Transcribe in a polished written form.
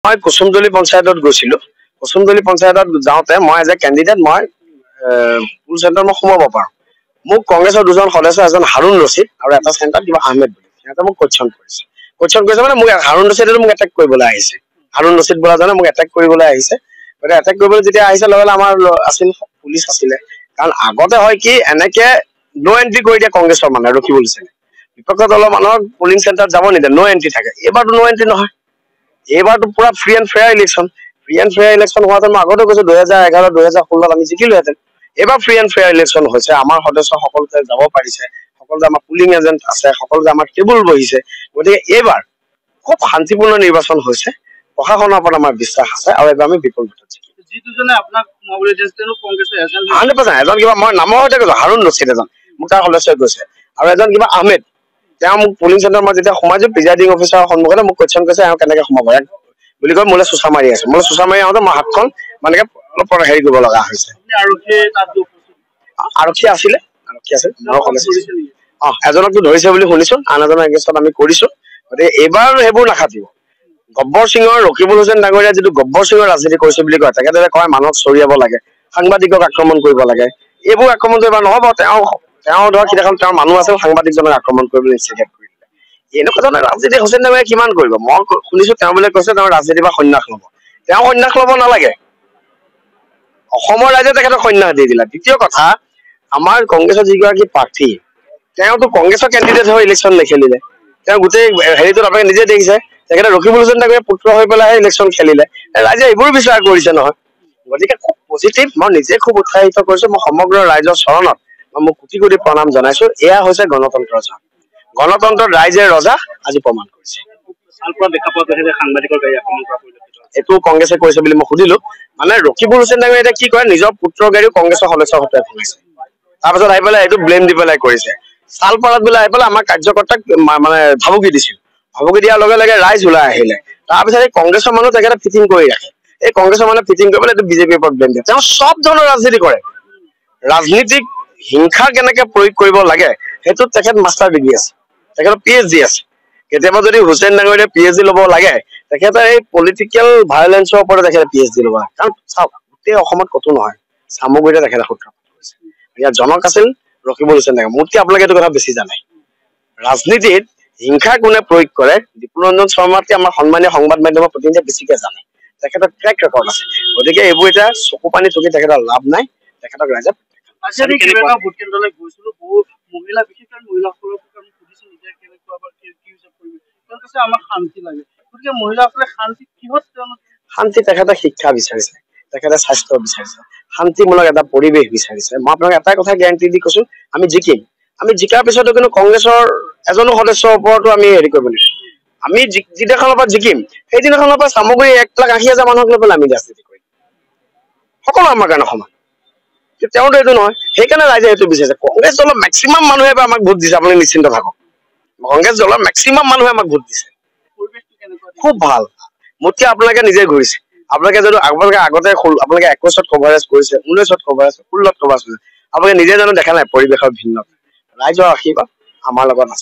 মই কুসুমতলী পঞ্চায়তত গৈছিলো কুসুমতলী পঞ্চায়তত যাওঁতে মই এজ এ কেণ্ডিডেট মই পুল চেণ্টাৰ মই সোমাব পাৰো মোক কংগ্ৰেছৰ দুজন সদস্য এজন হাৰুণ ৰছিদ আৰু এটা চেণ্টাৰ কিবা আহমেদ বুলি সিহঁতে মোক কোৱেশ্যন কৰিছে মানে মোক হাৰুণ ৰছিদে মোক এটেক কৰিবলৈ আহিছে হাৰুণ ৰছিদ বোলাজনে মোক এটেক কৰিবলৈ আহিছে গতিকে এটেক কৰিবলৈ যেতিয়া আহিছে লগে আমাৰ আছিল পুলিচ আছিলে কাৰণ আগতে হয় কি এনেকে নো এন্ট্ৰি কৰি দিয়ে কংগ্ৰেছৰ মানুহে ৰখিব লৈছে বিপক্ষ দলৰ মানুহক পুলিং চেণ্টাৰত যাব নিদিয়ে নো এন্ট্ৰি থাকে এইবাৰতো নো এন্ট্ৰি নহয় এইবাৰতো পুৰা ফ্ৰী এণ্ড ফেয়াৰ ইলেকশ্যন হোৱাতে মই আগতে কৈছো 2011 2016 আমি জিকিলোহেঁতেন এবাৰ ফ্ৰী এণ্ড ফেয়াৰ ইলেকশ্যন হৈছে আমাৰ সদস্য সকলোতে যাব পাৰিছে সকলোতে আমাৰ পুলিং এজেণ্ট আছে সকলোতে আমাৰ টেবুল বহিছে গতিকে এইবাৰ খুব শান্তিপূৰ্ণ নিৰ্বাচন হৈছে প্ৰশাসনৰ ওপৰত আমাৰ বিশ্বাস আছে আৰু এইবাৰ আমি বিপুল ভোটত জিকিম যি দুজনে আপোনাক সোমাবলৈ দিছিল কংগ্ৰেছৰ এজেণ্ট 100% এজন কিবা মই নামৰ সৈতে কৈছো হাৰুণ ৰছিদ এজন মোক তাৰ সদস্যই কৈছে আৰু এজন কিবা আহমেদ তেওঁ মোক পুলিং চেণ্টাৰ মই যেতিয়া সোমাইছো প্ৰিজাইডিং অফিচাৰৰ সন্মুখতে মোক কোৱেশ্যন কৰিছে আৰু কেনেকে সোমাব বুলি কৈ মোলে চুচা মাৰি আছে মোলে চুচা মাৰি আহোঁতে মই হাতখন মানে অলপ হেৰি কৰিব লগা হৈছে আৰক্ষী আছিল এজনকতো ধৰিছে বুলি শুনিছো আন এজনৰ এগেইনষ্টত আমি কৰিছো গতিকে এইবাৰ সেইবোৰ নাখাটিব গব্বৰ সিঙৰ ৰকিবুল হুছেইন ডাঙৰীয়া যিটো গব্বৰ সিঙৰ ৰাজনীতি কৰিছে বুলি কয় তেখেতে কয় মানুহক চৰিয়াব লাগে সাংবাদিকক আক্ৰমণ কৰিব লাগে এইবোৰ আক্ৰমণ কৰিব নহব তেওঁ ধৰক সিদিনাখন তেওঁৰ মানুহ আছিল সাংবাদিকজনক আক্ৰমণ কৰিবলৈ ইনষ্টিগেট কৰি দিলে এনেকুৱা ধৰণৰ ৰাজনীতি হুছেইন ডাঙৰীয়া কিমান কৰিব মই শুনিছো তেওঁ বোলে কৈছে তেওঁৰ ৰাজনীতি বা সন্যাস ল'ব তেওঁ সন্যাস ল'ব নালাগে অসমৰ ৰাইজে তেখেতক সন্যাস দি দিলে দ্বিতীয় কথা আমাৰ কংগ্ৰেছৰ যিগৰাকী প্ৰাৰ্থী তেওঁতো কংগ্ৰেছৰ কেণ্ডিডেট হৈ ইলেকশ্যন নেখেলিলে তেওঁ গোটেই হেৰিটোত আপোনালোকে নিজে দেখিছে তেখেতে ৰকিবুল হুছেইন ডাঙৰীয়া পুত্ৰ হৈ পেলাই ইলেকশ্যন খেলিলে ৰাইজে এইবোৰ বিচাৰ কৰিছে নহয় গতিকে খুব পজিটিভ মই নিজে খুব উৎসাহিত কৰিছো মই সমগ্ৰ ৰাইজৰ চৰণত মই মোক কোটি কোটি প্ৰণাম জনাইছো এয়া হৈছে গণতন্ত্ৰৰ জান গণতন্ত্ৰৰ ৰাইজে ৰজা আজি প্ৰমাণ কৰিছে এইটো কংগ্ৰেছে কৰিছে বুলি মই সুধিলো মানে ৰকিবুল হুছেইন ডাঙৰীয়া এতিয়া কি কৰে নিজৰ পুত্ৰৰ গাড়ীও কংগ্ৰেছৰ সদস্যৰ হতুৱাই ফুৰিছে তাৰপিছত আহি পেলাই এইটো ব্লেম দি পেলাই কৰিছে চালপাৰাত বোলে আহি পেলাই আমাৰ কাৰ্যকৰ্তাক মানে ভাবুকি দিছিল ভাবুকি দিয়াৰ লগে লগে ৰাইজ ওলাই আহিলে তাৰপিছত এই কংগ্ৰেছৰ মানুহ তেখেতে ফিটিং কৰি ৰাখে এই কংগ্ৰেছৰ মানুহে ফিটিং কৰি পেলাই এইটো বিজেপিৰ ওপৰত ব্লেম দিয়ে তেওঁ সব ধৰণৰ ৰাজনীতি কৰে ৰাজনীতিক হিংসা কেনেকে প্ৰয়োগ কৰিব লাগে সেইটোত তেখেত মাষ্টাৰ ডিগ্ৰী আছে তেখেতৰ PhD আছে কেতিয়াবা যদি হুছেইন ডাঙৰীয়াই PhD ল'ব লাগে তেখেতে এই পলিটিকেল ভায়োলেন্সৰ ওপৰত তেখেতে PhD ল'ব লাগে কাৰণ চাওক গোটেই অসমত কতো নহয় চামগুৰিতে তেখেতে সূত্ৰপাত কৰিছে ইয়াৰ জনক আছিল ৰকিবুল হুছেইন ডাঙৰীয়া মোতকে আপোনালোকে এইটো কথা বেছি জানে ৰাজনীতিত হিংসা কোনে প্ৰয়োগ কৰে দীপুৰঞ্জন শৰ্মাতকে আমাৰ সন্মানীয় সংবাদ মাধ্যমৰ প্ৰতিনিধিয়ে বেছিকে জানে তেখেতৰ ট্ৰেক ৰেকৰ্ড আছে গতিকে এইবোৰ এতিয়া চকু পানী টুকি তেখেতৰ লাভ নাই তেখেতক ৰাইজে ভোট কেন্দ্ৰলৈ গৈছিলো বহুত মহিলা বিশেষকৈ মহিলাসকলক আমি সুধিছো নিজে কেনেকুৱা বা কি হিচাপ কৰিবি কৈছে আমাক শান্তি লাগে গতিকে মহিলাসকলে শান্তি কিহত শান্তি তেখেতে শিক্ষা বিচাৰিছে তেখেতে স্বাস্থ্য বিচাৰিছে শান্তিমূলক এটা পৰিৱেশ বিচাৰিছে মই আপোনাক এটা কথা গেৰাণ্টি দি কৈছো আমি জিকিম আমি জিকাৰ পিছতো কিন্তু কংগ্ৰেছৰ এজনো সদস্যৰ ওপৰতো আমি হেৰি কৰিব লাগিব আমি যিদিনাখনৰ পৰা জিকিম সেইদিনাখনৰ পৰা চামগুৰি 1,80,000 মানুহক লৈ পেলাই আমি ৰাজনীতি কৰিম সকলো আমাৰ কাৰণে সমান তেওঁতো এইটো নহয় সেইকাৰণে ৰাইজে সেইটো বিচাৰিছে কংগ্ৰেছ দলৰ মেক্সিমাম মানুহে আমাক ভোট দিছে আপুনি নিশ্চিন্ত থাকক কংগ্ৰেছ দলৰ মেক্সিমাম মানুহে আমাক ভোট দিছে খুব ভাল মোতকে আপোনালোকে নিজে ঘূৰিছে আপোনালোকে যদি আগতে আপোনালোকে 21ত কভাৰেজ কৰিছে 19ত কভাৰেজ 16ত কভাৰেজ কৰিছে আপোনালোকে নিজে জানো দেখা নাই পৰিৱেশৰ ভিন্নতা ৰাইজৰ আশীৰ্বাদ আমাৰ লগত আছে